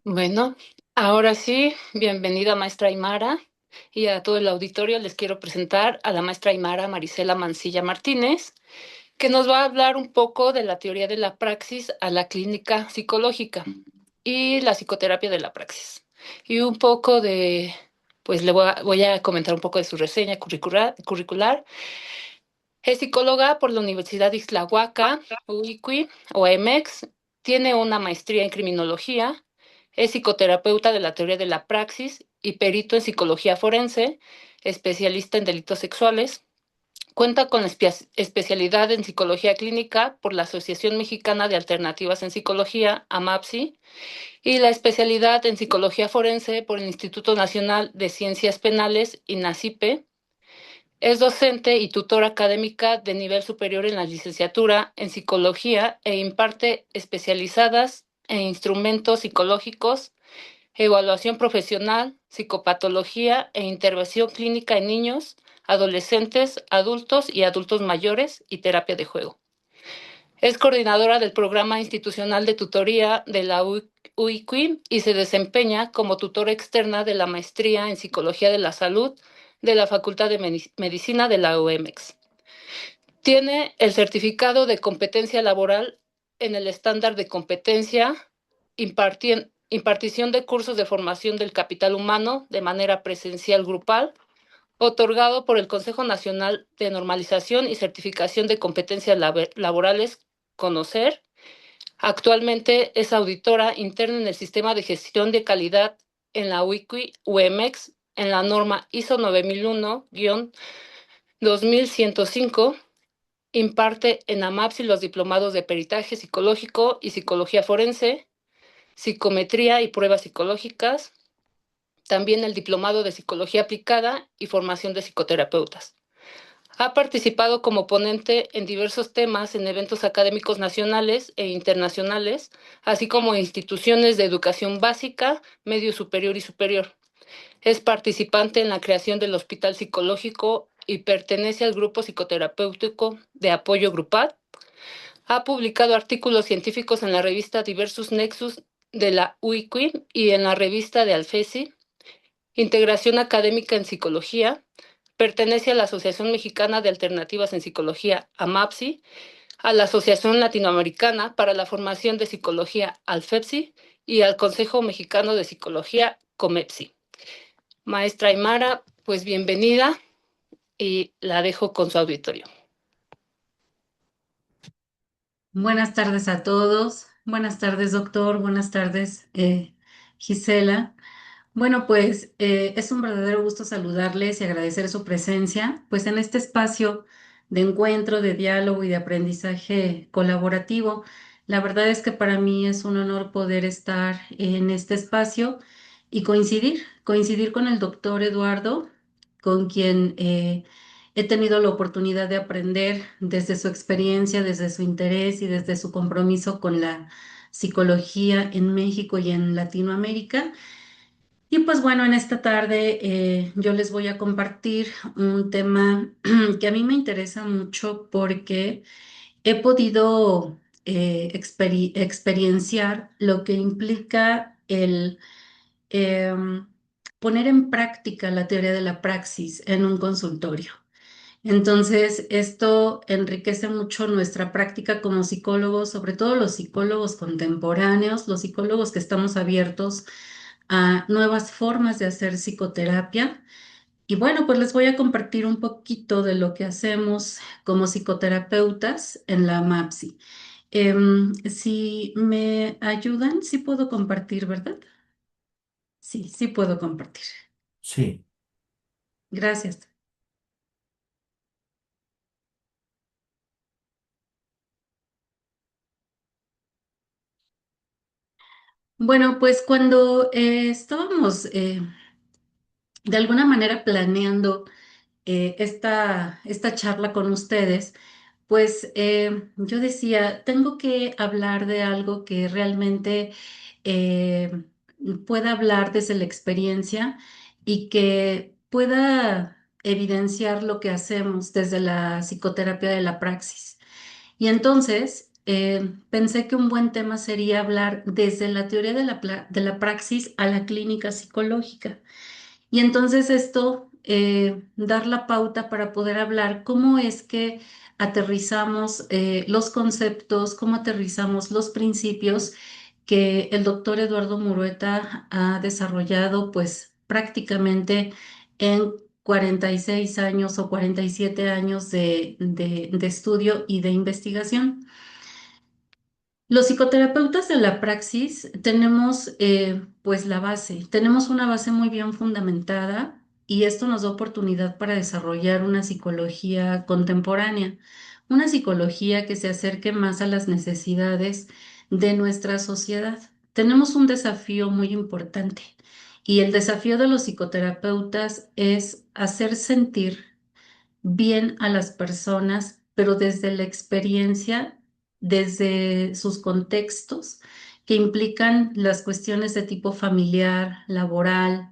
Bueno, ahora sí, bienvenida maestra Aymara y a todo el auditorio les quiero presentar a la maestra Aymara Marisela Mancilla Martínez, que nos va a hablar un poco de la teoría de la praxis a la clínica psicológica y la psicoterapia de la praxis. Y un poco de, pues voy a comentar un poco de su reseña curricular. Es psicóloga por la Universidad de Ixtlahuaca, UICUI o EMEX. Tiene una maestría en criminología. Es psicoterapeuta de la teoría de la praxis y perito en psicología forense, especialista en delitos sexuales. Cuenta con la especialidad en psicología clínica por la Asociación Mexicana de Alternativas en Psicología, AMAPSI, y la especialidad en psicología forense por el Instituto Nacional de Ciencias Penales, INACIPE. Es docente y tutora académica de nivel superior en la licenciatura en psicología e imparte especializadas en instrumentos psicológicos, evaluación profesional, psicopatología e intervención clínica en niños, adolescentes, adultos y adultos mayores y terapia de juego. Es coordinadora del programa institucional de tutoría de la UICUI y se desempeña como tutora externa de la maestría en psicología de la salud de la Facultad de Medicina de la UMX. Tiene el certificado de competencia laboral en el estándar de competencia, impartición de cursos de formación del capital humano de manera presencial grupal, otorgado por el Consejo Nacional de Normalización y Certificación de Competencias Laborales, CONOCER. Actualmente es auditora interna en el sistema de gestión de calidad en la UICUI UMX en la norma ISO 9001-2105. Imparte en AMAPSI los diplomados de peritaje psicológico y psicología forense, psicometría y pruebas psicológicas, también el diplomado de psicología aplicada y formación de psicoterapeutas. Ha participado como ponente en diversos temas en eventos académicos nacionales e internacionales, así como instituciones de educación básica, medio superior y superior. Es participante en la creación del Hospital Psicológico y pertenece al grupo psicoterapéutico de apoyo grupal. Ha publicado artículos científicos en la revista Diversus Nexus de la UICUI y en la revista de Alfesi. Integración académica en psicología. Pertenece a la Asociación Mexicana de Alternativas en Psicología, AMAPSI, a la Asociación Latinoamericana para la Formación de Psicología, ALFEPSI, y al Consejo Mexicano de Psicología, COMEPSI. Maestra Aymara, pues bienvenida y la dejo con su auditorio. Buenas tardes a todos. Buenas tardes, doctor. Buenas tardes, Gisela. Bueno, pues es un verdadero gusto saludarles y agradecer su presencia, pues en este espacio de encuentro, de diálogo y de aprendizaje colaborativo. La verdad es que para mí es un honor poder estar en este espacio y coincidir con el doctor Eduardo, con quien he tenido la oportunidad de aprender desde su experiencia, desde su interés y desde su compromiso con la psicología en México y en Latinoamérica. Y pues bueno, en esta tarde yo les voy a compartir un tema que a mí me interesa mucho porque he podido experienciar lo que implica el poner en práctica la teoría de la praxis en un consultorio. Entonces, esto enriquece mucho nuestra práctica como psicólogos, sobre todo los psicólogos contemporáneos, los psicólogos que estamos abiertos a nuevas formas de hacer psicoterapia. Y bueno, pues les voy a compartir un poquito de lo que hacemos como psicoterapeutas en la MAPSI. Si me ayudan, sí puedo compartir, ¿verdad? Sí, sí puedo compartir. Sí, Gracias. Bueno, pues cuando estábamos de alguna manera planeando esta charla con ustedes, pues yo decía, tengo que hablar de algo que realmente eh, pueda hablar desde la experiencia y que pueda evidenciar lo que hacemos desde la psicoterapia de la praxis. Y entonces, pensé que un buen tema sería hablar desde la teoría de de la praxis a la clínica psicológica. Y entonces esto, dar la pauta para poder hablar cómo es que aterrizamos los conceptos, cómo aterrizamos los principios que el doctor Eduardo Murueta ha desarrollado pues prácticamente en 46 años o 47 años de estudio y de investigación. Los psicoterapeutas de la praxis tenemos pues la base, tenemos una base muy bien fundamentada y esto nos da oportunidad para desarrollar una psicología contemporánea, una psicología que se acerque más a las necesidades de nuestra sociedad. Tenemos un desafío muy importante y el desafío de los psicoterapeutas es hacer sentir bien a las personas, pero desde la experiencia, desde sus contextos que implican las cuestiones de tipo familiar, laboral,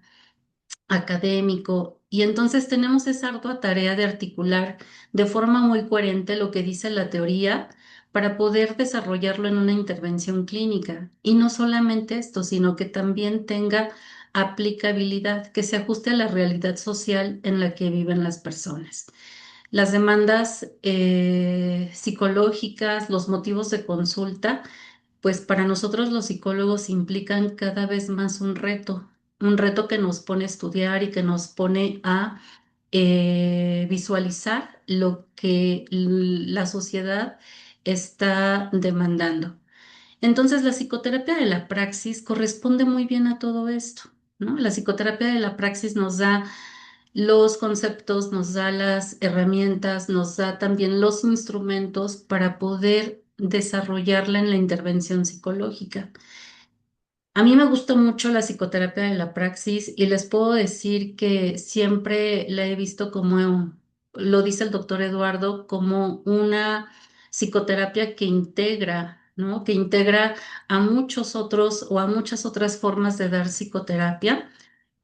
académico. Y entonces tenemos esa ardua tarea de articular de forma muy coherente lo que dice la teoría para poder desarrollarlo en una intervención clínica. Y no solamente esto, sino que también tenga aplicabilidad, que se ajuste a la realidad social en la que viven las personas. Las demandas psicológicas, los motivos de consulta, pues para nosotros los psicólogos implican cada vez más un reto que nos pone a estudiar y que nos pone a visualizar lo que la sociedad está demandando. Entonces, la psicoterapia de la praxis corresponde muy bien a todo esto, ¿no? La psicoterapia de la praxis nos da los conceptos, nos da las herramientas, nos da también los instrumentos para poder desarrollarla en la intervención psicológica. A mí me gusta mucho la psicoterapia de la praxis y les puedo decir que siempre la he visto como, lo dice el doctor Eduardo, como una psicoterapia que integra, ¿no? Que integra a muchos otros o a muchas otras formas de dar psicoterapia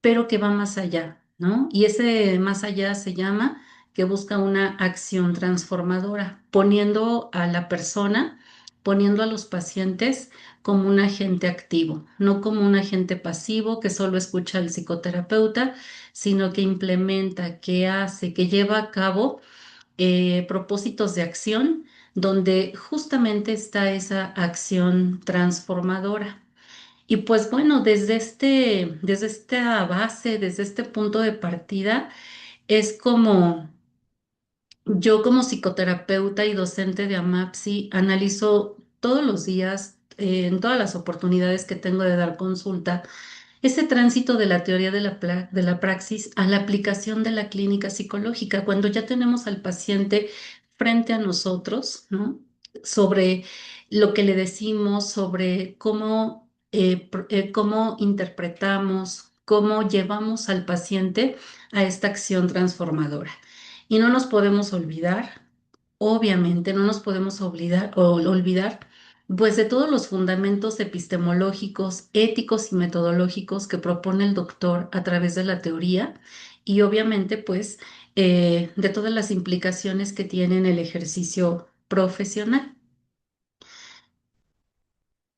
pero que va más allá, ¿no? Y ese más allá se llama que busca una acción transformadora, poniendo a la persona, poniendo a los pacientes como un agente activo, no como un agente pasivo que solo escucha al psicoterapeuta, sino que implementa, que hace, que lleva a cabo propósitos de acción donde justamente está esa acción transformadora. Y pues bueno, desde esta base, desde este punto de partida, es como yo como psicoterapeuta y docente de AMAPSI analizo todos los días, en todas las oportunidades que tengo de dar consulta, ese tránsito de la teoría de de la praxis a la aplicación de la clínica psicológica, cuando ya tenemos al paciente frente a nosotros, ¿no? Sobre lo que le decimos, sobre cómo interpretamos, cómo llevamos al paciente a esta acción transformadora. Y no nos podemos olvidar, obviamente, no nos podemos olvidar pues de todos los fundamentos epistemológicos, éticos y metodológicos que propone el doctor a través de la teoría y obviamente pues de todas las implicaciones que tiene en el ejercicio profesional.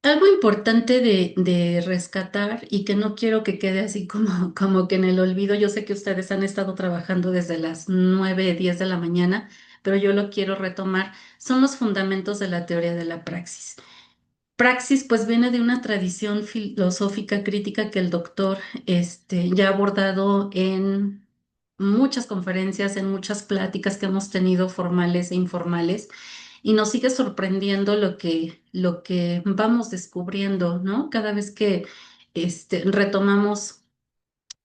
Algo importante de rescatar y que no quiero que quede así como que en el olvido, yo sé que ustedes han estado trabajando desde las 9, 10 de la mañana, pero yo lo quiero retomar, son los fundamentos de la teoría de la praxis. Praxis, pues viene de una tradición filosófica crítica que el doctor ya ha abordado en muchas conferencias, en muchas pláticas que hemos tenido formales e informales, y nos sigue sorprendiendo lo que vamos descubriendo, ¿no? Cada vez que retomamos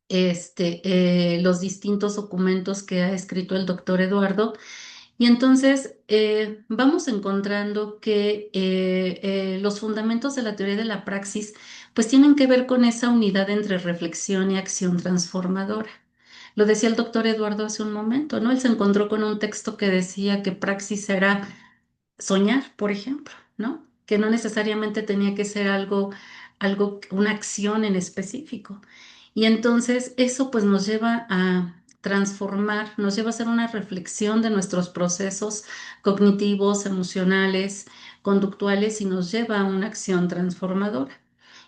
los distintos documentos que ha escrito el doctor Eduardo. Y entonces vamos encontrando que los fundamentos de la teoría de la praxis pues tienen que ver con esa unidad entre reflexión y acción transformadora. Lo decía el doctor Eduardo hace un momento, ¿no? Él se encontró con un texto que decía que praxis era soñar, por ejemplo, ¿no? Que no necesariamente tenía que ser una acción en específico. Y entonces eso pues nos lleva a transformar, nos lleva a hacer una reflexión de nuestros procesos cognitivos, emocionales, conductuales y nos lleva a una acción transformadora.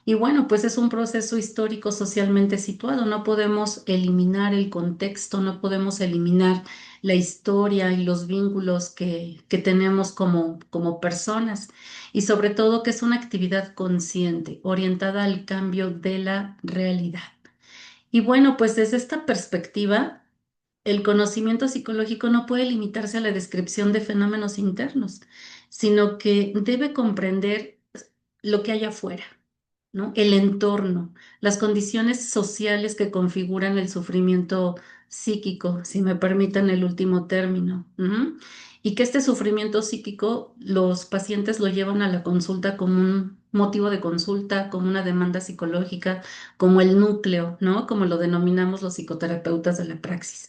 Y bueno, pues es un proceso histórico socialmente situado. No podemos eliminar el contexto, no podemos eliminar la historia y los vínculos que tenemos como personas. Y sobre todo que es una actividad consciente, orientada al cambio de la realidad. Y bueno, pues desde esta perspectiva, el conocimiento psicológico no puede limitarse a la descripción de fenómenos internos, sino que debe comprender lo que hay afuera, ¿no? El entorno, las condiciones sociales que configuran el sufrimiento psíquico, si me permiten el último término. Ujú. Y que este sufrimiento psíquico los pacientes lo llevan a la consulta como un motivo de consulta, como una demanda psicológica, como el núcleo, ¿no? Como lo denominamos los psicoterapeutas de la praxis.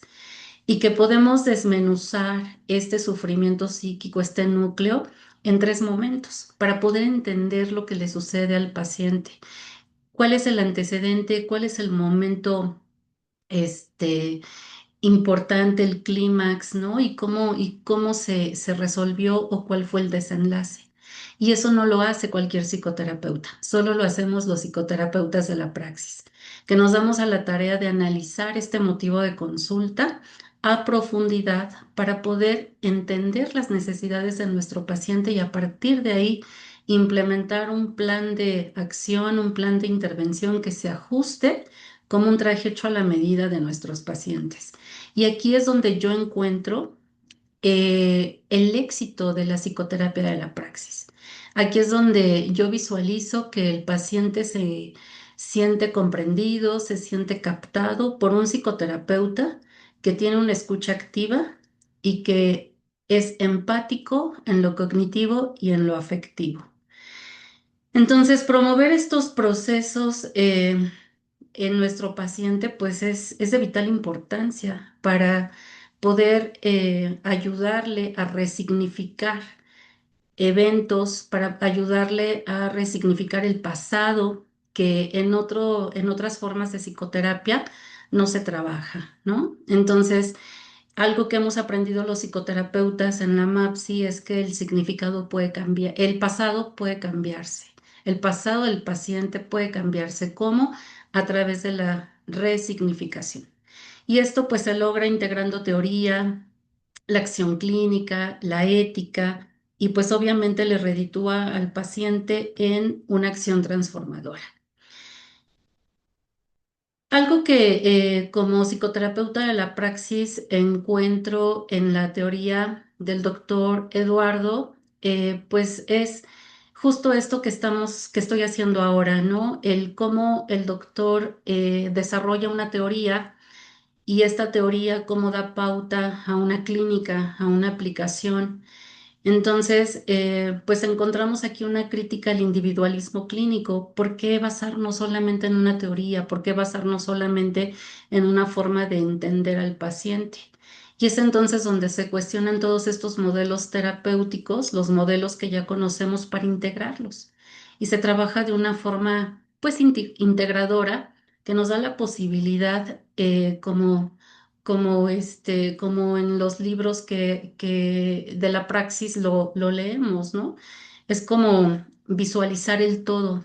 Y que podemos desmenuzar este sufrimiento psíquico, este núcleo, en tres momentos para poder entender lo que le sucede al paciente. ¿Cuál es el antecedente? ¿Cuál es el momento, este, importante, el clímax, ¿no? Y cómo se resolvió o cuál fue el desenlace. Y eso no lo hace cualquier psicoterapeuta, solo lo hacemos los psicoterapeutas de la praxis, que nos damos a la tarea de analizar este motivo de consulta a profundidad para poder entender las necesidades de nuestro paciente y a partir de ahí implementar un plan de acción, un plan de intervención que se ajuste como un traje hecho a la medida de nuestros pacientes. Y aquí es donde yo encuentro el éxito de la psicoterapia de la praxis. Aquí es donde yo visualizo que el paciente se siente comprendido, se siente captado por un psicoterapeuta que tiene una escucha activa y que es empático en lo cognitivo y en lo afectivo. Entonces, promover estos procesos en nuestro paciente, pues es de vital importancia para poder ayudarle a resignificar eventos, para ayudarle a resignificar el pasado, que en otras formas de psicoterapia no se trabaja, ¿no? Entonces, algo que hemos aprendido los psicoterapeutas en la MAPSI es que el significado puede cambiar, el pasado puede cambiarse, el pasado del paciente puede cambiarse. ¿Cómo? A través de la resignificación. Y esto pues se logra integrando teoría, la acción clínica, la ética y pues obviamente le reditúa al paciente en una acción transformadora. Algo que como psicoterapeuta de la praxis encuentro en la teoría del doctor Eduardo, pues es justo esto que estoy haciendo ahora, ¿no? El cómo el doctor desarrolla una teoría y esta teoría cómo da pauta a una clínica, a una aplicación. Entonces, pues encontramos aquí una crítica al individualismo clínico. ¿Por qué basarnos solamente en una teoría? ¿Por qué basarnos solamente en una forma de entender al paciente? Y es entonces donde se cuestionan todos estos modelos terapéuticos, los modelos que ya conocemos para integrarlos. Y se trabaja de una forma, pues, integradora que nos da la posibilidad, como en los libros que de la praxis lo leemos, ¿no? Es como visualizar el todo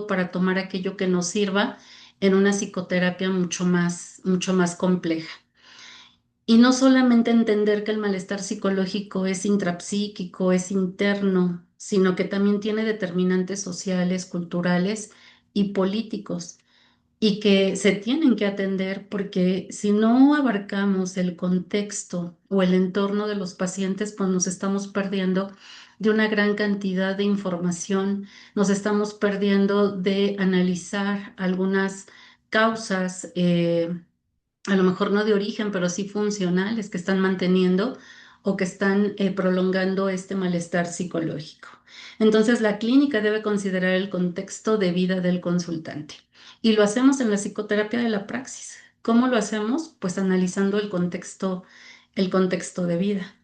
para tomar aquello que nos sirva en una psicoterapia mucho más compleja. Y no solamente entender que el malestar psicológico es intrapsíquico, es interno, sino que también tiene determinantes sociales, culturales y políticos y que se tienen que atender porque si no abarcamos el contexto o el entorno de los pacientes, pues nos estamos perdiendo de una gran cantidad de información, nos estamos perdiendo de analizar algunas causas, a lo mejor no de origen, pero sí funcionales que están manteniendo o que están prolongando este malestar psicológico. Entonces, la clínica debe considerar el contexto de vida del consultante. Y lo hacemos en la psicoterapia de la praxis. ¿Cómo lo hacemos? Pues analizando el contexto de vida.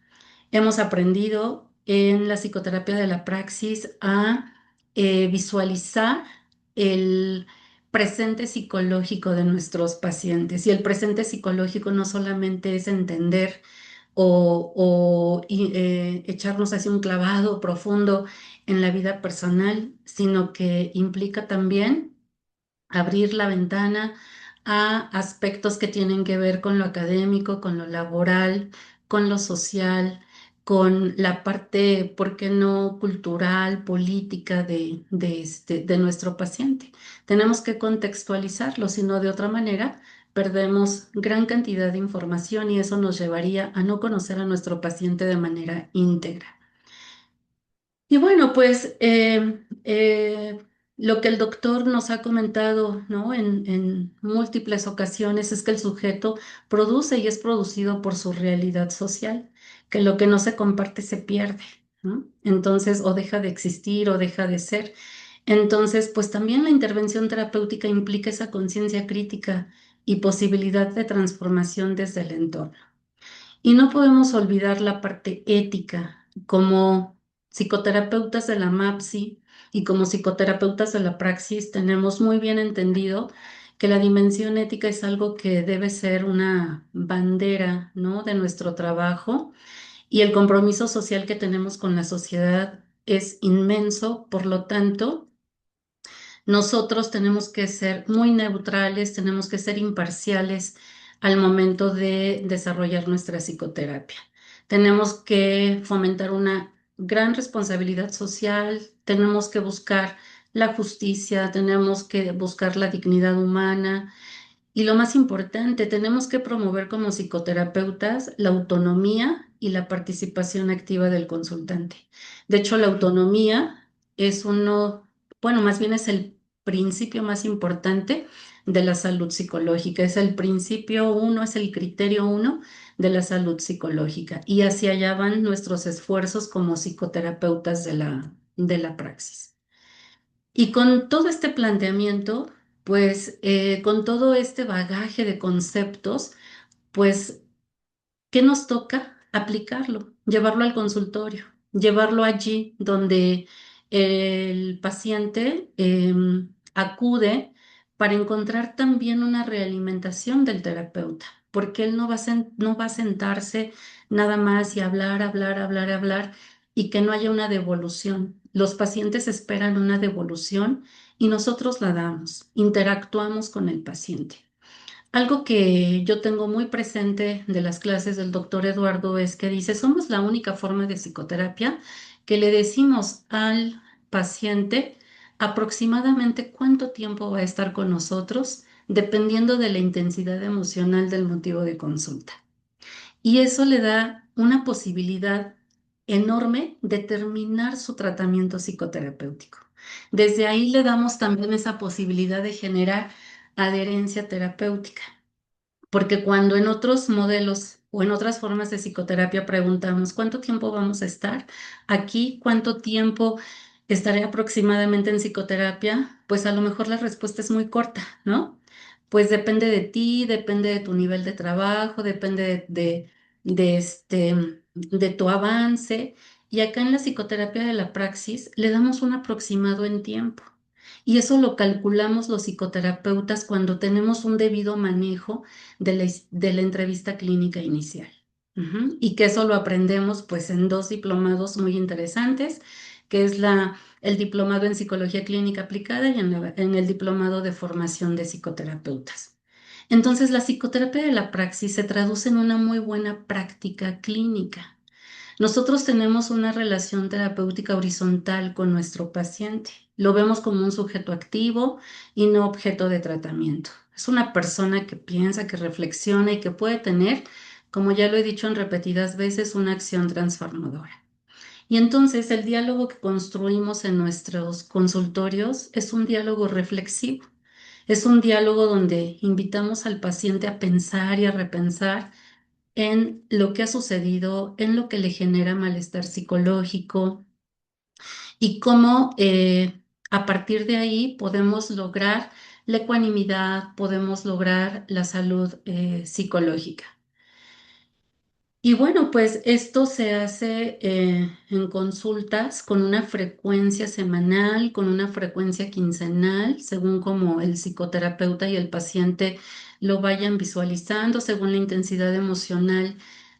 Hemos aprendido en la psicoterapia de la praxis a visualizar el presente psicológico de nuestros pacientes. Y el presente psicológico no solamente es entender echarnos así un clavado profundo en la vida personal, sino que implica también abrir la ventana a aspectos que tienen que ver con lo académico, con lo laboral, con lo social, con la parte, ¿por qué no?, cultural, política de nuestro paciente. Tenemos que contextualizarlo, si no de otra manera perdemos gran cantidad de información y eso nos llevaría a no conocer a nuestro paciente de manera íntegra. Y bueno, pues lo que el doctor nos ha comentado, ¿no?, en múltiples ocasiones es que el sujeto produce y es producido por su realidad social, que lo que no se comparte se pierde, ¿no? Entonces, o deja de existir o deja de ser. Entonces, pues también la intervención terapéutica implica esa conciencia crítica y posibilidad de transformación desde el entorno. Y no podemos olvidar la parte ética. Como psicoterapeutas de la MAPSI y como psicoterapeutas de la praxis, tenemos muy bien entendido que la dimensión ética es algo que debe ser una bandera, ¿no?, de nuestro trabajo, y el compromiso social que tenemos con la sociedad es inmenso. Por lo tanto, nosotros tenemos que ser muy neutrales, tenemos que ser imparciales al momento de desarrollar nuestra psicoterapia. Tenemos que fomentar una gran responsabilidad social, tenemos que buscar la justicia, tenemos que buscar la dignidad humana y lo más importante, tenemos que promover como psicoterapeutas la autonomía y la participación activa del consultante. De hecho, la autonomía es uno, bueno, más bien es el principio más importante de la salud psicológica. Es el principio uno, es el criterio uno de la salud psicológica. Y hacia allá van nuestros esfuerzos como psicoterapeutas de la praxis. Y con todo este planteamiento, pues con todo este bagaje de conceptos, pues ¿qué nos toca? Aplicarlo, llevarlo al consultorio, llevarlo allí donde el paciente acude para encontrar también una realimentación del terapeuta, porque él no va a sentarse nada más y hablar, hablar, hablar, hablar y que no haya una devolución. Los pacientes esperan una devolución y nosotros la damos, interactuamos con el paciente. Algo que yo tengo muy presente de las clases del doctor Eduardo es que dice, somos la única forma de psicoterapia que le decimos al paciente aproximadamente cuánto tiempo va a estar con nosotros, dependiendo de la intensidad emocional del motivo de consulta. Y eso le da una posibilidad enorme de terminar su tratamiento psicoterapéutico. Desde ahí le damos también esa posibilidad de generar adherencia terapéutica. Porque cuando en otros modelos o en otras formas de psicoterapia preguntamos cuánto tiempo vamos a estar aquí, cuánto tiempo estaré aproximadamente en psicoterapia, pues a lo mejor la respuesta es muy corta, ¿no? Pues depende de ti, depende de tu nivel de trabajo, depende de tu avance. Y acá en la psicoterapia de la praxis le damos un aproximado en tiempo. Y eso lo calculamos los psicoterapeutas cuando tenemos un debido manejo de la entrevista clínica inicial. Y que eso lo aprendemos pues en dos diplomados muy interesantes, que es el diplomado en psicología clínica aplicada y en el diplomado de formación de psicoterapeutas. Entonces, la psicoterapia de la praxis se traduce en una muy buena práctica clínica. Nosotros tenemos una relación terapéutica horizontal con nuestro paciente. Lo vemos como un sujeto activo y no objeto de tratamiento. Es una persona que piensa, que reflexiona y que puede tener, como ya lo he dicho en repetidas veces, una acción transformadora. Y entonces el diálogo que construimos en nuestros consultorios es un diálogo reflexivo. Es un diálogo donde invitamos al paciente a pensar y a repensar en lo que ha sucedido, en lo que le genera malestar psicológico y cómo a partir de ahí podemos lograr la ecuanimidad, podemos lograr la salud psicológica. Y bueno, pues esto se hace en consultas con una frecuencia semanal, con una frecuencia quincenal, según como el psicoterapeuta y el paciente lo vayan visualizando, según la intensidad emocional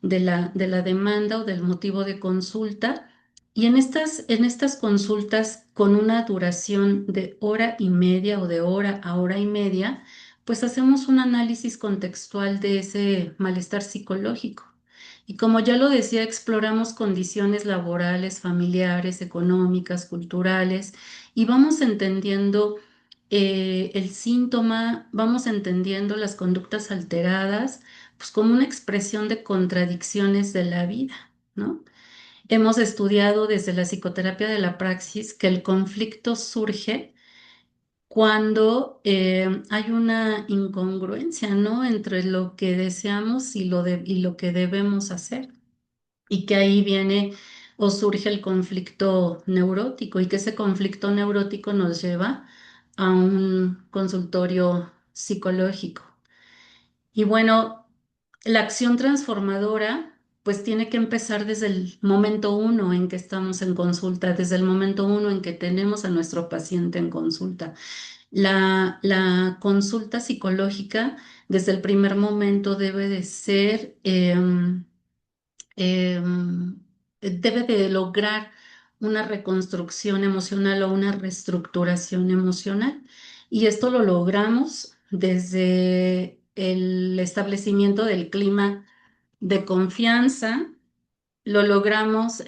de la demanda o del motivo de consulta. Y en estas consultas con una duración de hora y media o de hora a hora y media, pues hacemos un análisis contextual de ese malestar psicológico. Y como ya lo decía, exploramos condiciones laborales, familiares, económicas, culturales, y vamos entendiendo el síntoma, vamos entendiendo las conductas alteradas, pues como una expresión de contradicciones de la vida, ¿no? Hemos estudiado desde la psicoterapia de la praxis que el conflicto surge cuando hay una incongruencia, ¿no? Entre lo que deseamos y lo que debemos hacer. Y que ahí viene o surge el conflicto neurótico y que ese conflicto neurótico nos lleva a un consultorio psicológico. Y bueno, la acción transformadora pues tiene que empezar desde el momento uno en que estamos en consulta, desde el momento uno en que tenemos a nuestro paciente en consulta. La consulta psicológica desde el primer momento debe de ser, debe de lograr una reconstrucción emocional o una reestructuración emocional. Y esto lo logramos desde el establecimiento del clima de confianza, lo logramos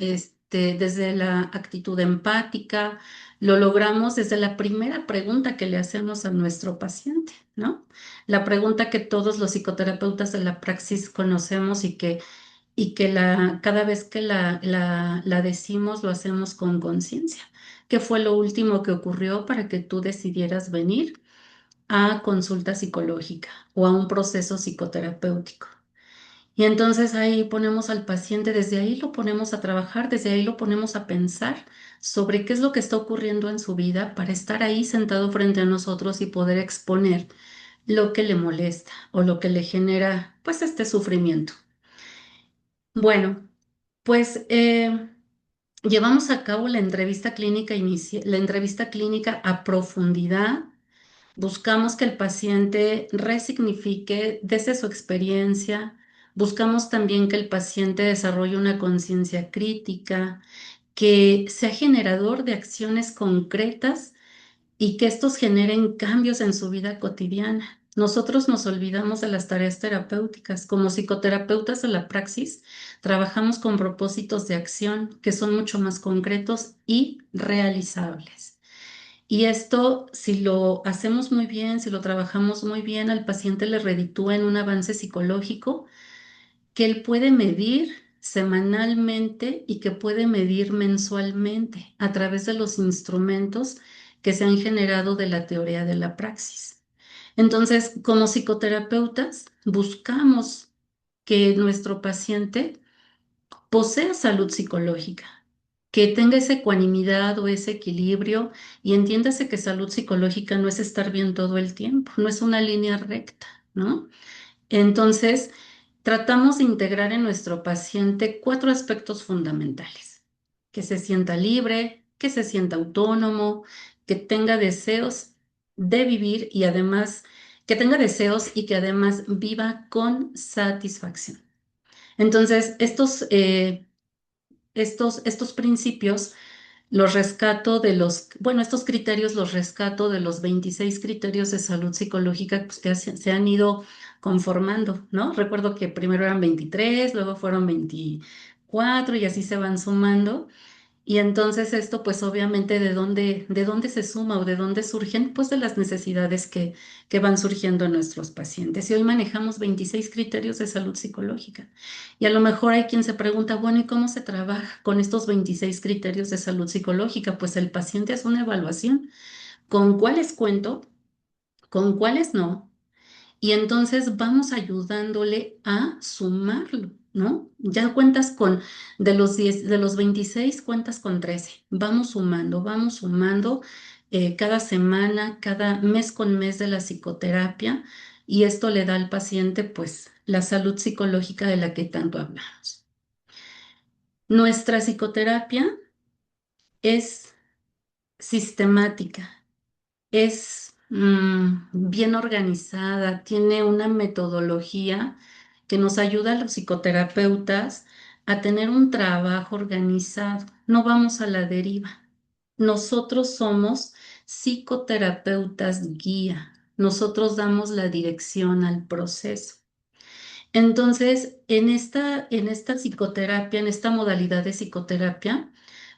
desde la actitud empática, lo logramos desde la primera pregunta que le hacemos a nuestro paciente, ¿no? La pregunta que todos los psicoterapeutas de la praxis conocemos y que cada vez que la decimos lo hacemos con conciencia. ¿Qué fue lo último que ocurrió para que tú decidieras venir a consulta psicológica o a un proceso psicoterapéutico? Y entonces ahí ponemos al paciente, desde ahí lo ponemos a trabajar, desde ahí lo ponemos a pensar sobre qué es lo que está ocurriendo en su vida para estar ahí sentado frente a nosotros y poder exponer lo que le molesta o lo que le genera pues este sufrimiento. Bueno, pues llevamos a cabo la entrevista clínica la entrevista clínica a profundidad. Buscamos que el paciente resignifique desde su experiencia. Buscamos también que el paciente desarrolle una conciencia crítica, que sea generador de acciones concretas y que estos generen cambios en su vida cotidiana. Nosotros nos olvidamos de las tareas terapéuticas. Como psicoterapeutas de la praxis, trabajamos con propósitos de acción que son mucho más concretos y realizables. Y esto, si lo hacemos muy bien, si lo trabajamos muy bien, al paciente le reditúa en un avance psicológico que él puede medir semanalmente y que puede medir mensualmente a través de los instrumentos que se han generado de la teoría de la praxis. Entonces, como psicoterapeutas, buscamos que nuestro paciente posea salud psicológica, que tenga esa ecuanimidad o ese equilibrio y entiéndase que salud psicológica no es estar bien todo el tiempo, no es una línea recta, ¿no? Entonces, tratamos de integrar en nuestro paciente cuatro aspectos fundamentales: que se sienta libre, que se sienta autónomo, que tenga deseos de vivir y además que tenga deseos y que además viva con satisfacción. Entonces, estos principios los rescato de bueno, estos criterios los rescato de los 26 criterios de salud psicológica pues, que se han ido conformando, ¿no? Recuerdo que primero eran 23, luego fueron 24 y así se van sumando. Y entonces esto, pues obviamente, de dónde se suma o de dónde surgen? Pues de las necesidades que van surgiendo en nuestros pacientes. Y hoy manejamos 26 criterios de salud psicológica. Y a lo mejor hay quien se pregunta, bueno, ¿y cómo se trabaja con estos 26 criterios de salud psicológica? Pues el paciente hace una evaluación. ¿Con cuáles cuento? ¿Con cuáles no? Y entonces vamos ayudándole a sumarlo, ¿no? Ya cuentas con, de los 10, de los 26 cuentas con 13. Vamos sumando cada semana, cada mes con mes de la psicoterapia, y esto le da al paciente, pues, la salud psicológica de la que tanto hablamos. Nuestra psicoterapia es sistemática, es bien organizada, tiene una metodología que nos ayuda a los psicoterapeutas a tener un trabajo organizado. No vamos a la deriva. Nosotros somos psicoterapeutas guía. Nosotros damos la dirección al proceso. Entonces, en esta psicoterapia, en esta modalidad de psicoterapia,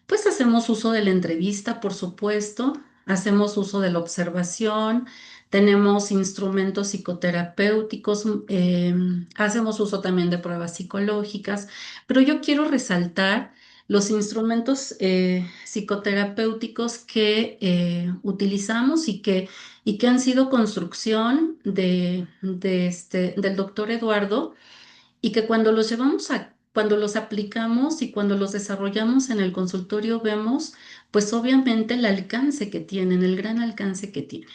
pues hacemos uso de la entrevista, por supuesto, hacemos uso de la observación, tenemos instrumentos psicoterapéuticos, hacemos uso también de pruebas psicológicas, pero yo quiero resaltar los instrumentos psicoterapéuticos que utilizamos y que han sido construcción del doctor Eduardo y que cuando los aplicamos y cuando los desarrollamos en el consultorio vemos, pues obviamente el alcance que tienen, el gran alcance que tienen.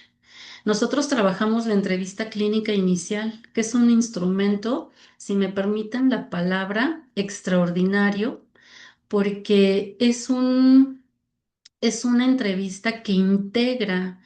Nosotros trabajamos la entrevista clínica inicial, que es un instrumento, si me permiten la palabra, extraordinario, porque es una entrevista que integra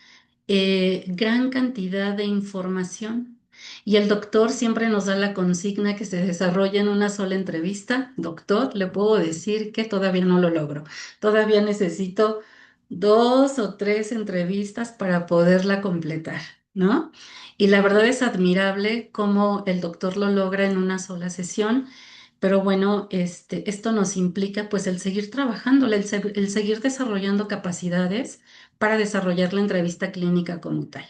gran cantidad de información y el doctor siempre nos da la consigna que se desarrolla en una sola entrevista. Doctor, le puedo decir que todavía no lo logro. Todavía necesito 2 o 3 entrevistas para poderla completar, ¿no? Y la verdad es admirable cómo el doctor lo logra en una sola sesión. Pero bueno, esto nos implica pues el seguir trabajando, el seguir desarrollando capacidades para desarrollar la entrevista clínica como tal.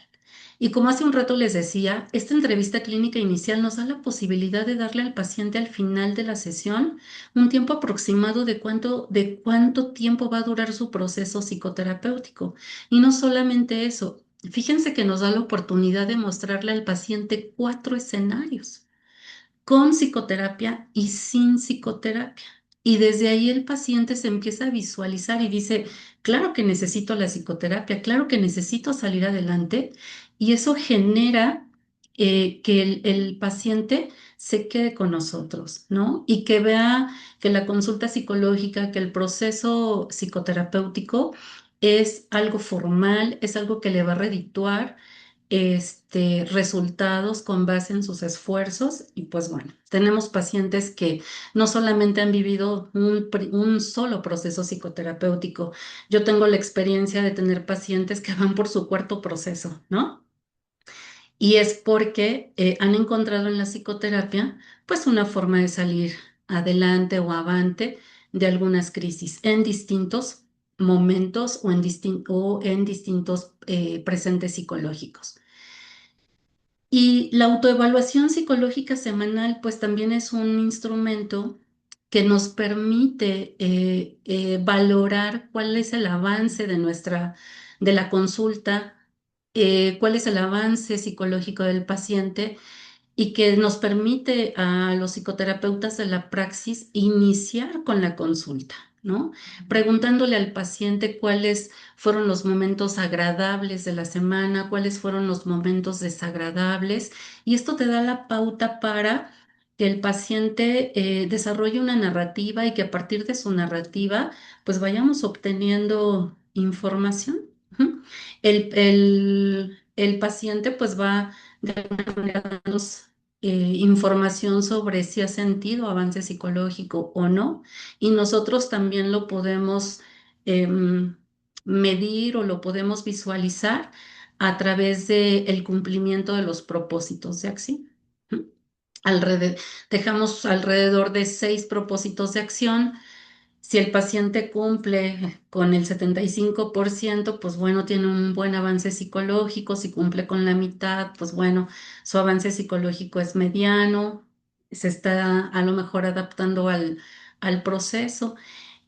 Y como hace un rato les decía, esta entrevista clínica inicial nos da la posibilidad de darle al paciente al final de la sesión un tiempo aproximado de cuánto tiempo va a durar su proceso psicoterapéutico. Y no solamente eso, fíjense que nos da la oportunidad de mostrarle al paciente 4 escenarios con psicoterapia y sin psicoterapia. Y desde ahí el paciente se empieza a visualizar y dice, claro que necesito la psicoterapia, claro que necesito salir adelante. Y eso genera que el paciente se quede con nosotros, ¿no? Y que vea que la consulta psicológica, que el proceso psicoterapéutico es algo formal, es algo que le va a redituar resultados con base en sus esfuerzos. Y pues bueno, tenemos pacientes que no solamente han vivido un solo proceso psicoterapéutico. Yo tengo la experiencia de tener pacientes que van por su cuarto proceso, ¿no? Y es porque han encontrado en la psicoterapia pues una forma de salir adelante o avante de algunas crisis en distintos momentos o en distintos presentes psicológicos. Y la autoevaluación psicológica semanal, pues también es un instrumento que nos permite valorar cuál es el avance de la consulta, cuál es el avance psicológico del paciente y que nos permite a los psicoterapeutas de la praxis iniciar con la consulta, ¿no? Preguntándole al paciente cuáles fueron los momentos agradables de la semana, cuáles fueron los momentos desagradables, y esto te da la pauta para que el paciente desarrolle una narrativa y que a partir de su narrativa, pues vayamos obteniendo información. Ujú. El paciente pues va de alguna manera dándonos información sobre si ha sentido avance psicológico o no, y nosotros también lo podemos em, medir o lo podemos visualizar a través del cumplimiento de los propósitos de acción. ¿Mm? Alrede- Dejamos alrededor de 6 propósitos de acción. Si el paciente cumple con el 75%, pues bueno, tiene un buen avance psicológico. Si cumple con la mitad, pues bueno, su avance psicológico es mediano, se está a lo mejor adaptando al proceso,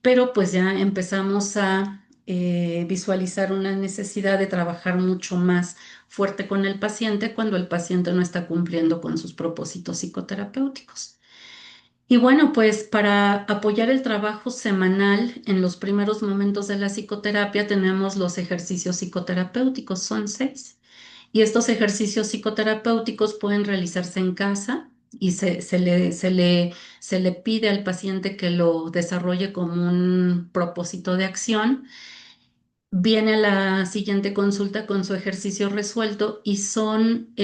pero pues ya empezamos a visualizar una necesidad de trabajar mucho más fuerte con el paciente cuando el paciente no está cumpliendo con sus propósitos psicoterapéuticos. Y bueno, pues para apoyar el trabajo semanal en los primeros momentos de la psicoterapia tenemos los ejercicios psicoterapéuticos, son 6. Y estos ejercicios psicoterapéuticos pueden realizarse en casa y se le pide al paciente que lo desarrolle como un propósito de acción. Viene a la siguiente consulta con su ejercicio resuelto y son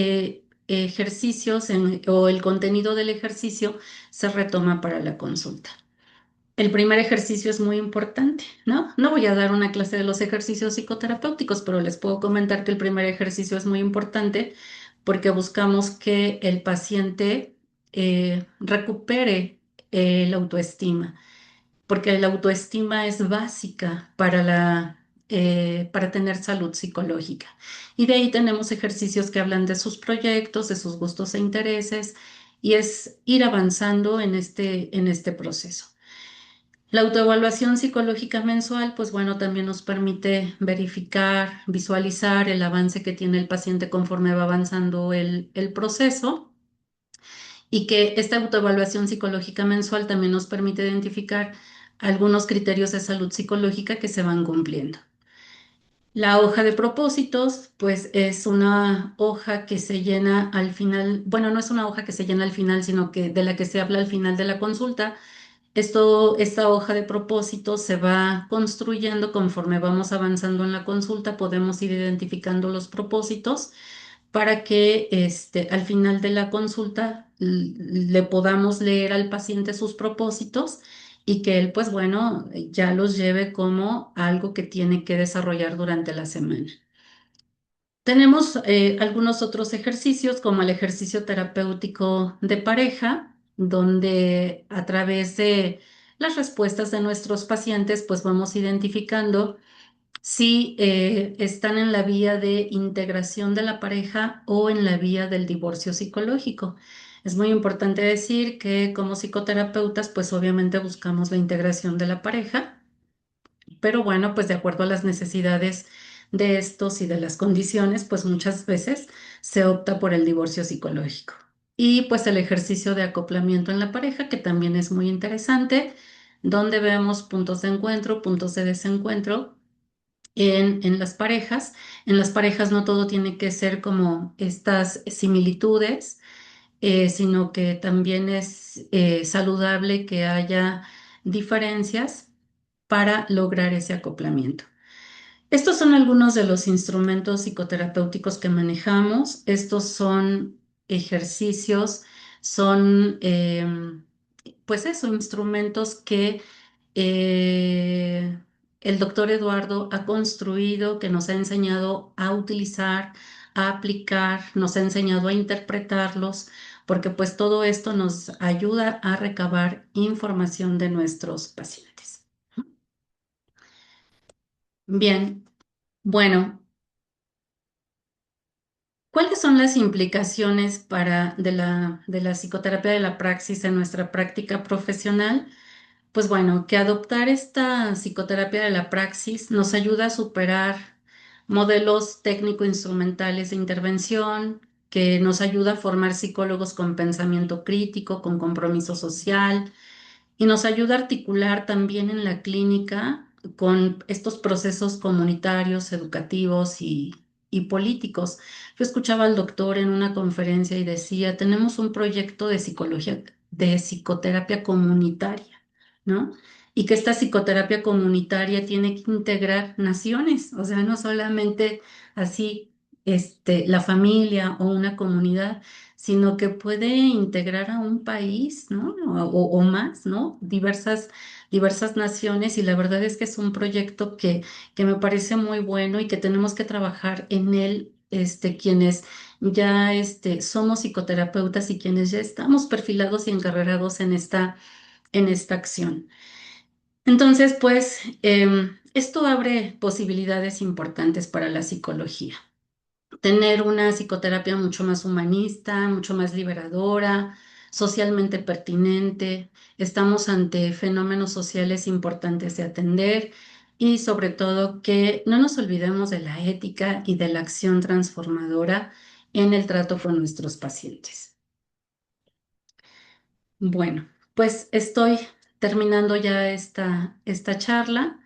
ejercicios o el contenido del ejercicio se retoma para la consulta. El primer ejercicio es muy importante, ¿no? No voy a dar una clase de los ejercicios psicoterapéuticos, pero les puedo comentar que el primer ejercicio es muy importante porque buscamos que el paciente recupere la autoestima, porque la autoestima es básica para tener salud psicológica. Y de ahí tenemos ejercicios que hablan de sus proyectos, de sus gustos e intereses, y es ir avanzando en este proceso. La autoevaluación psicológica mensual, pues bueno, también nos permite verificar, visualizar el avance que tiene el paciente conforme va avanzando el proceso y que esta autoevaluación psicológica mensual también nos permite identificar algunos criterios de salud psicológica que se van cumpliendo. La hoja de propósitos, pues es una hoja que se llena al final, bueno, no es una hoja que se llena al final, sino que de la que se habla al final de la consulta. Esta hoja de propósito se va construyendo conforme vamos avanzando en la consulta, podemos ir identificando los propósitos para que al final de la consulta le podamos leer al paciente sus propósitos y que él, pues bueno, ya los lleve como algo que tiene que desarrollar durante la semana. Tenemos algunos otros ejercicios, como el ejercicio terapéutico de pareja, donde a través de las respuestas de nuestros pacientes, pues vamos identificando si están en la vía de integración de la pareja o en la vía del divorcio psicológico. Es muy importante decir que como psicoterapeutas, pues obviamente buscamos la integración de la pareja, pero bueno, pues de acuerdo a las necesidades de estos y de las condiciones, pues muchas veces se opta por el divorcio psicológico. Y pues el ejercicio de acoplamiento en la pareja, que también es muy interesante, donde vemos puntos de encuentro, puntos de desencuentro en las parejas. En las parejas no todo tiene que ser como estas similitudes, sino que también es saludable que haya diferencias para lograr ese acoplamiento. Estos son algunos de los instrumentos psicoterapéuticos que manejamos. Estos son ejercicios, son, pues eso, instrumentos que el doctor Eduardo ha construido, que nos ha enseñado a utilizar, a aplicar, nos ha enseñado a interpretarlos, porque pues todo esto nos ayuda a recabar información de nuestros pacientes. Bien, bueno. ¿Cuáles son las implicaciones de la psicoterapia de la praxis en nuestra práctica profesional? Pues bueno, que adoptar esta psicoterapia de la praxis nos ayuda a superar modelos técnico-instrumentales de intervención, que nos ayuda a formar psicólogos con pensamiento crítico, con compromiso social, y nos ayuda a articular también en la clínica con estos procesos comunitarios, educativos y políticos. Yo escuchaba al doctor en una conferencia y decía, tenemos un proyecto de psicología, de psicoterapia comunitaria, ¿no? Y que esta psicoterapia comunitaria tiene que integrar naciones, o sea, no solamente así, la familia o una comunidad, sino que puede integrar a un país, ¿no? O más, ¿no? Diversas naciones, y la verdad es que es un proyecto que me parece muy bueno y que tenemos que trabajar en él, quienes ya somos psicoterapeutas y quienes ya estamos perfilados y encarrerados en esta acción. Entonces, pues, esto abre posibilidades importantes para la psicología. Tener una psicoterapia mucho más humanista, mucho más liberadora, socialmente pertinente. Estamos ante fenómenos sociales importantes de atender y sobre todo que no nos olvidemos de la ética y de la acción transformadora en el trato con nuestros pacientes. Bueno, pues estoy terminando ya esta charla.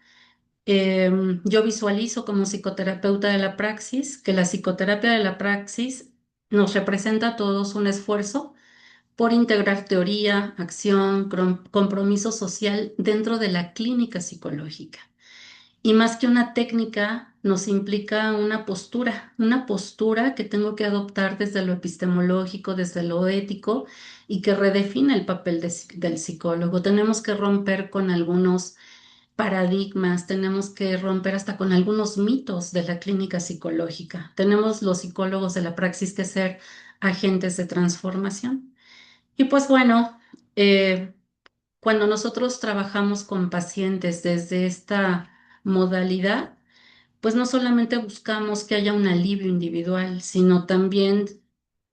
Yo visualizo como psicoterapeuta de la praxis que la psicoterapia de la praxis nos representa a todos un esfuerzo por integrar teoría, acción, compromiso social dentro de la clínica psicológica. Y más que una técnica, nos implica una postura que tengo que adoptar desde lo epistemológico, desde lo ético y que redefine el papel del psicólogo. Tenemos que romper con algunos paradigmas, tenemos que romper hasta con algunos mitos de la clínica psicológica. Tenemos los psicólogos de la praxis que ser agentes de transformación. Y pues bueno, cuando nosotros trabajamos con pacientes desde esta modalidad, pues no solamente buscamos que haya un alivio individual, sino también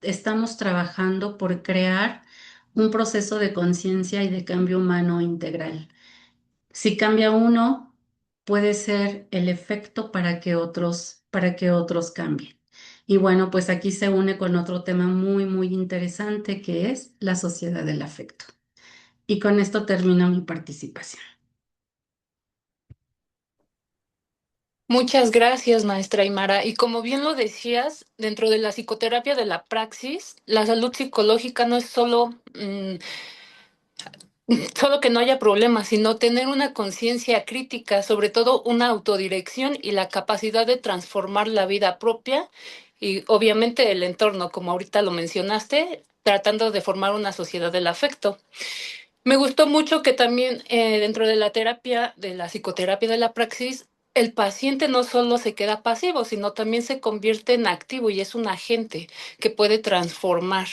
estamos trabajando por crear un proceso de conciencia y de cambio humano integral. Si cambia uno, puede ser el efecto para que otros cambien. Y bueno, pues aquí se une con otro tema muy, muy interesante que es la sociedad del afecto. Y con esto termino mi participación. Muchas gracias, maestra Aymara. Y como bien lo decías, dentro de la psicoterapia de la praxis, la salud psicológica no es solo que no haya problemas, sino tener una conciencia crítica, sobre todo una autodirección y la capacidad de transformar la vida propia y obviamente el entorno, como ahorita lo mencionaste, tratando de formar una sociedad del afecto. Me gustó mucho que también dentro de la terapia, de la psicoterapia de la praxis, el paciente no solo se queda pasivo, sino también se convierte en activo y es un agente que puede transformar.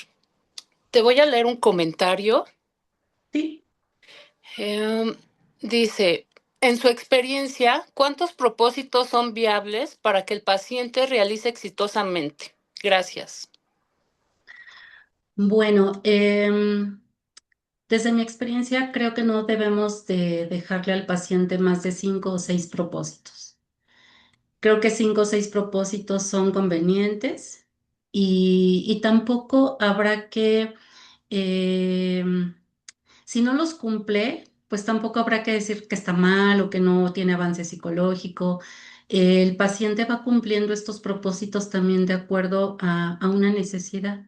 Te voy a leer un comentario. Sí. Em, Dice, en su experiencia, ¿cuántos propósitos son viables para que el paciente realice exitosamente? Gracias. Bueno, desde mi experiencia creo que no debemos de dejarle al paciente más de 5 o 6 propósitos. Creo que 5 o 6 propósitos son convenientes y tampoco habrá que, em, si no los cumple, pues tampoco habrá que decir que está mal o que no tiene avance psicológico. El paciente va cumpliendo estos propósitos también de acuerdo a una necesidad.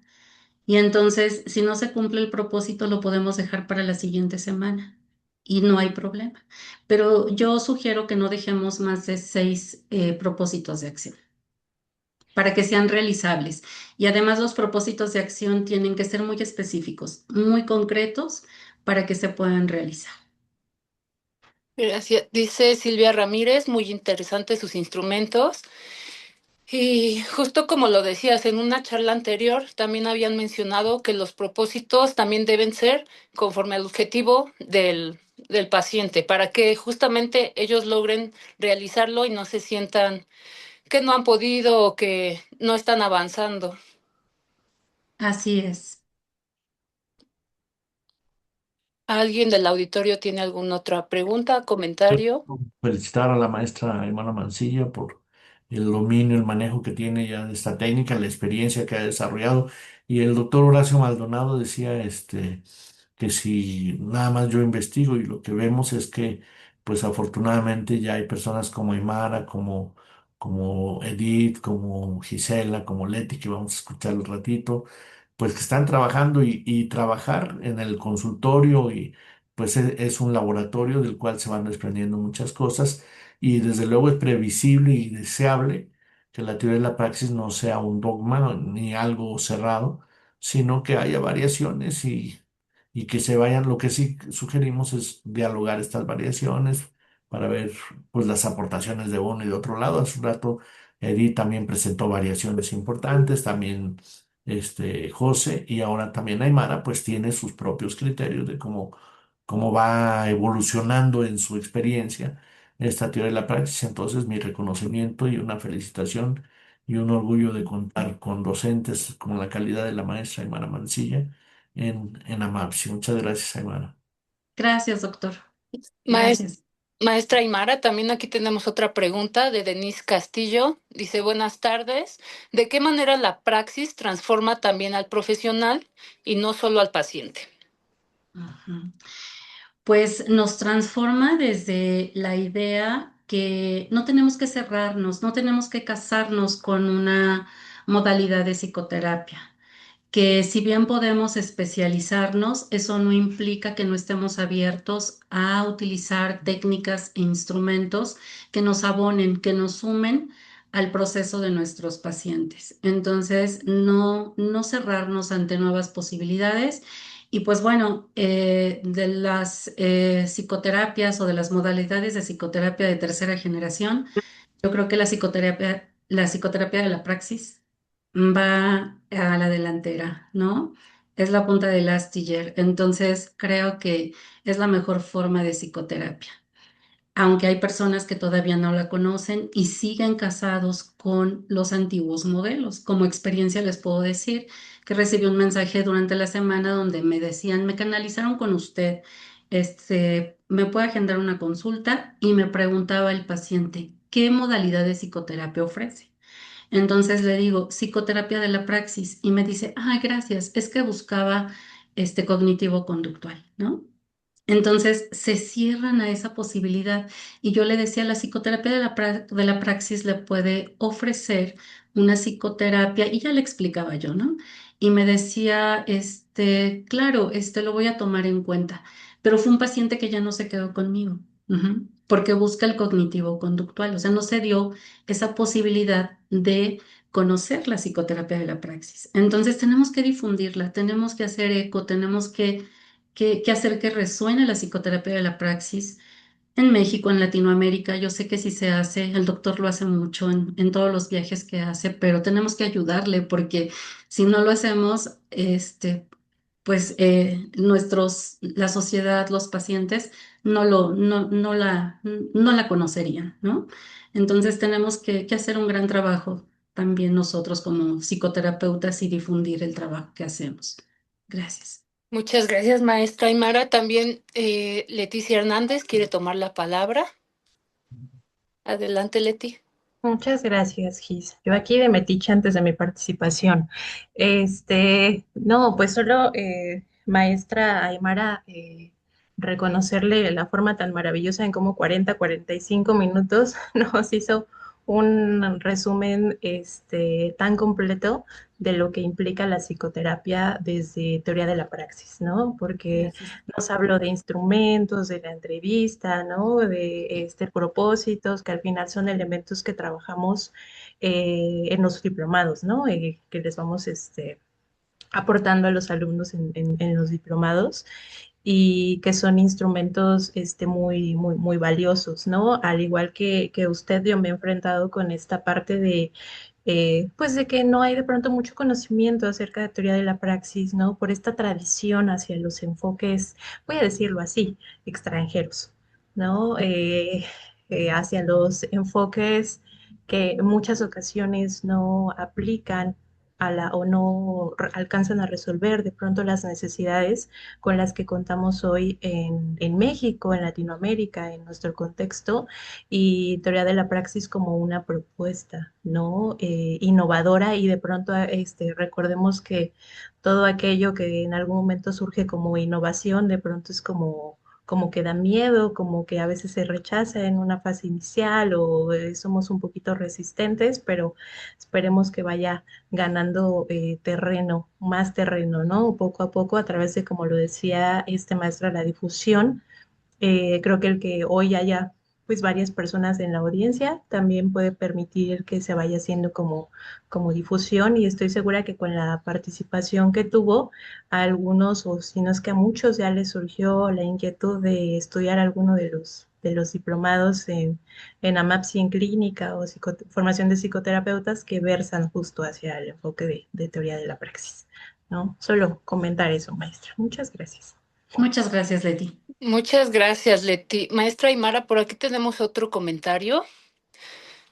Y entonces, si no se cumple el propósito, lo podemos dejar para la siguiente semana y no hay problema. Pero yo sugiero que no dejemos más de 6 propósitos de acción para que sean realizables. Y además los propósitos de acción tienen que ser muy específicos, muy concretos para que se puedan realizar. Gracias. Dice Silvia Ramírez, muy interesantes sus instrumentos. Y justo como lo decías, en una charla anterior también habían mencionado que los propósitos también deben ser conforme al objetivo del paciente, para que justamente ellos logren realizarlo y no se sientan que no han podido o que no están avanzando. Así es. ¿Alguien del auditorio tiene alguna otra pregunta, Yo comentario? quiero felicitar a la maestra Hermana Mancilla por el dominio, el manejo que tiene ya de esta técnica, la experiencia que ha desarrollado. Y el doctor Horacio Maldonado decía que si nada más yo investigo y lo que vemos es que, pues afortunadamente ya hay personas como Aymara, como Edith, como Gisela, como Leti, que vamos a escuchar un ratito, pues que están trabajando y trabajar en el consultorio y pues es un laboratorio del cual se van desprendiendo muchas cosas y desde luego es previsible y deseable que la teoría de la praxis no sea un dogma ni algo cerrado, sino que haya variaciones y que se vayan. Lo que sí sugerimos es dialogar estas variaciones para ver pues las aportaciones de uno y de otro lado. Hace un rato Edith también presentó variaciones importantes, también José y ahora también Aymara pues tiene sus propios criterios de cómo va evolucionando en su experiencia esta teoría de la praxis. Entonces, mi reconocimiento y una felicitación y un orgullo de contar con docentes con la calidad de la maestra Aymara Mancilla en AMAPSI. Muchas gracias, Aymara. Gracias, doctor. Maes- Gracias. Maestra Aymara, también aquí tenemos otra pregunta de Denise Castillo. Dice, buenas tardes. ¿De qué manera la praxis transforma también al profesional y no solo al paciente? Ujú. Pues nos transforma desde la idea que no tenemos que cerrarnos, no tenemos que casarnos con una modalidad de psicoterapia, que si bien podemos especializarnos, eso no implica que no estemos abiertos a utilizar técnicas e instrumentos que nos abonen, que nos sumen al proceso de nuestros pacientes. Entonces, no cerrarnos ante nuevas posibilidades. Y pues bueno, de las psicoterapias o de las modalidades de psicoterapia de tercera generación, yo creo que la psicoterapia de la praxis va a la delantera, ¿no? Es la punta del astiller. Entonces, creo que es la mejor forma de psicoterapia, aunque hay personas que todavía no la conocen y siguen casados con los antiguos modelos. Como experiencia les puedo decir que recibí un mensaje durante la semana donde me decían, me canalizaron con usted, me puede agendar una consulta y me preguntaba el paciente, ¿qué modalidad de psicoterapia ofrece? Entonces le digo, psicoterapia de la praxis y me dice, ah, gracias, es que buscaba este cognitivo conductual, ¿no? Entonces se cierran a esa posibilidad y yo le decía, la psicoterapia de la praxis le puede ofrecer una psicoterapia y ya le explicaba yo, ¿no? Y me decía, claro, lo voy a tomar en cuenta, pero fue un paciente que ya no se quedó conmigo, porque busca el cognitivo conductual, o sea, no se dio esa posibilidad de conocer la psicoterapia de la praxis. Entonces tenemos que difundirla, tenemos que hacer eco, tenemos que hacer que resuene la psicoterapia de la praxis en México, en Latinoamérica. Yo sé que sí se hace, el doctor lo hace mucho en todos los viajes que hace, pero tenemos que ayudarle porque si no lo hacemos, pues la sociedad, los pacientes no la conocerían, ¿no? Entonces tenemos que hacer un gran trabajo también nosotros como psicoterapeutas y difundir el trabajo que hacemos. Gracias. Muchas gracias, maestra Aymara. También Leticia Hernández quiere tomar la palabra. Adelante, Leti. Muchas gracias, Gis. Yo aquí de metiche antes de mi participación. No, pues solo, maestra Aymara, reconocerle la forma tan maravillosa en cómo 45 minutos nos hizo un resumen, tan completo de lo que implica la psicoterapia desde teoría de la praxis, ¿no? Porque Gracias. nos habló de instrumentos, de la entrevista, ¿no? De propósitos, que al final son elementos que trabajamos en los diplomados, ¿no? Que les vamos aportando a los alumnos en los diplomados y que son instrumentos muy valiosos, ¿no? Al igual que usted, yo me he enfrentado con esta parte de pues de que no hay de pronto mucho conocimiento acerca de teoría de la praxis, ¿no? Por esta tradición hacia los enfoques, voy a decirlo así, extranjeros, ¿no? Hacia los enfoques que en muchas ocasiones no aplican o no alcanzan a resolver de pronto las necesidades con las que contamos hoy en México, en Latinoamérica, en nuestro contexto, y teoría de la praxis como una propuesta, ¿no? Innovadora y de pronto recordemos que todo aquello que en algún momento surge como innovación, de pronto es como que da miedo, como que a veces se rechaza en una fase inicial o somos un poquito resistentes, pero esperemos que vaya ganando terreno, más terreno, ¿no? Poco a poco a través de, como lo decía este maestro, la difusión. Creo que el que hoy haya pues varias personas en la audiencia también puede permitir que se vaya haciendo como difusión y estoy segura que con la participación que tuvo a algunos o si no es que a muchos ya les surgió la inquietud de estudiar alguno de los diplomados en AMAPS y en clínica o formación de psicoterapeutas que versan justo hacia el enfoque de teoría de la praxis, ¿no? Solo comentar eso, maestra. Muchas gracias. Muchas gracias, Leti. Muchas gracias, Leti. Maestra Aymara, por aquí tenemos otro comentario.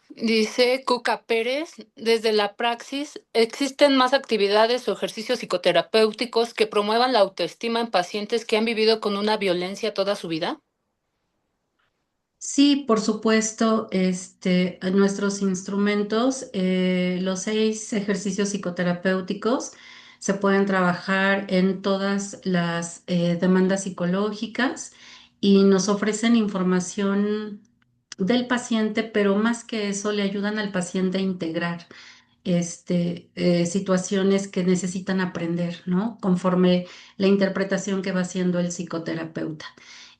Dice Cuca Pérez, desde la praxis, ¿existen más actividades o ejercicios psicoterapéuticos que promuevan la autoestima en pacientes que han vivido con una violencia toda su vida? Sí, por supuesto, nuestros instrumentos, los 6 ejercicios psicoterapéuticos se pueden trabajar en todas las demandas psicológicas y nos ofrecen información del paciente, pero más que eso, le ayudan al paciente a integrar. situaciones que necesitan aprender, ¿no? Conforme la interpretación que va haciendo el psicoterapeuta.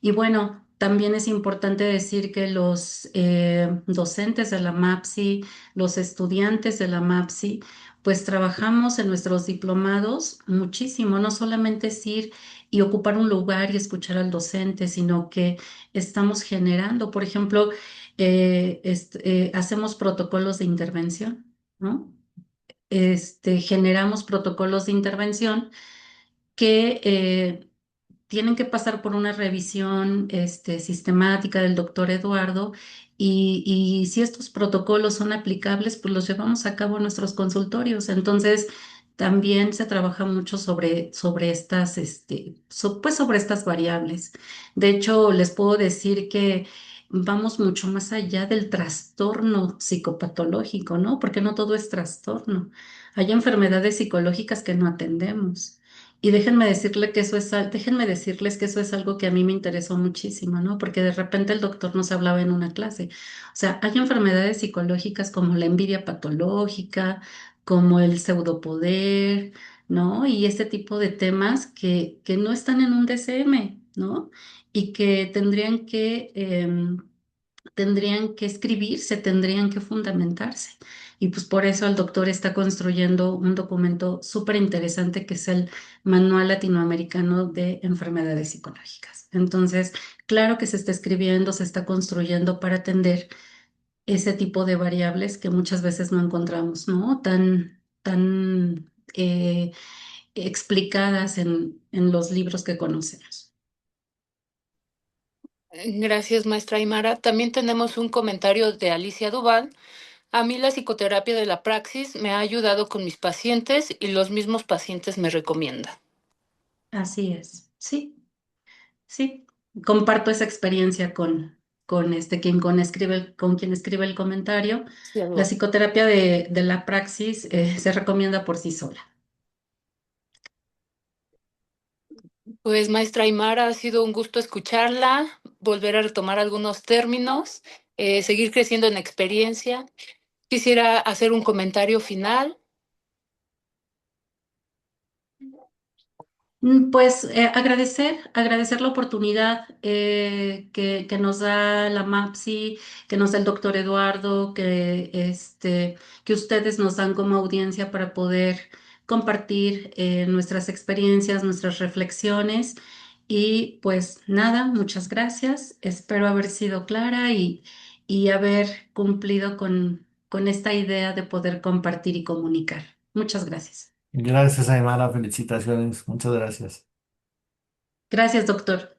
Y bueno, también es importante decir que los docentes de la MAPSI, los estudiantes de la MAPSI, pues trabajamos en nuestros diplomados muchísimo, no solamente es ir y ocupar un lugar y escuchar al docente, sino que estamos generando, por ejemplo, hacemos protocolos de intervención, ¿no? Generamos protocolos de intervención que tienen que pasar por una revisión sistemática del doctor Eduardo y si estos protocolos son aplicables, pues los llevamos a cabo en nuestros consultorios. Entonces, también se trabaja mucho sobre estas, pues sobre estas variables. De hecho, les puedo decir que vamos mucho más allá del trastorno psicopatológico, ¿no? Porque no todo es trastorno. Hay enfermedades psicológicas que no atendemos. Y déjenme decirles que eso es algo que a mí me interesó muchísimo, ¿no? Porque de repente el doctor nos hablaba en una clase. O sea, hay enfermedades psicológicas como la envidia patológica, como el pseudopoder, ¿no? Y este tipo de temas que no están en un DCM, ¿no? Y que tendrían que escribirse, tendrían que fundamentarse. Y pues por eso el doctor está construyendo un documento súper interesante que es el Manual Latinoamericano de Enfermedades Psicológicas. Entonces, claro que se está escribiendo, se está construyendo para atender ese tipo de variables que muchas veces no encontramos, ¿no? Tan explicadas en los libros que conocemos. Gracias, maestra Aymara. También tenemos un comentario de Alicia Duval. A mí la psicoterapia de la praxis me ha ayudado con mis pacientes y los mismos pacientes me recomiendan. Así es, sí. Sí, comparto esa experiencia con quien escribe el comentario. Sí, La algo. psicoterapia de la praxis se recomienda por sí sola. Pues, maestra Aymara, ha sido un gusto escucharla, volver a retomar algunos términos, seguir creciendo en experiencia. Quisiera hacer un comentario final. Pues agradecer la oportunidad que nos da la MAPSI, que nos da el doctor Eduardo, que ustedes nos dan como audiencia para poder compartir nuestras experiencias, nuestras reflexiones. Y pues nada, muchas gracias. Espero haber sido clara y haber cumplido con esta idea de poder compartir y comunicar. Muchas gracias. Gracias, Aymara, felicitaciones, muchas gracias. Gracias, doctor.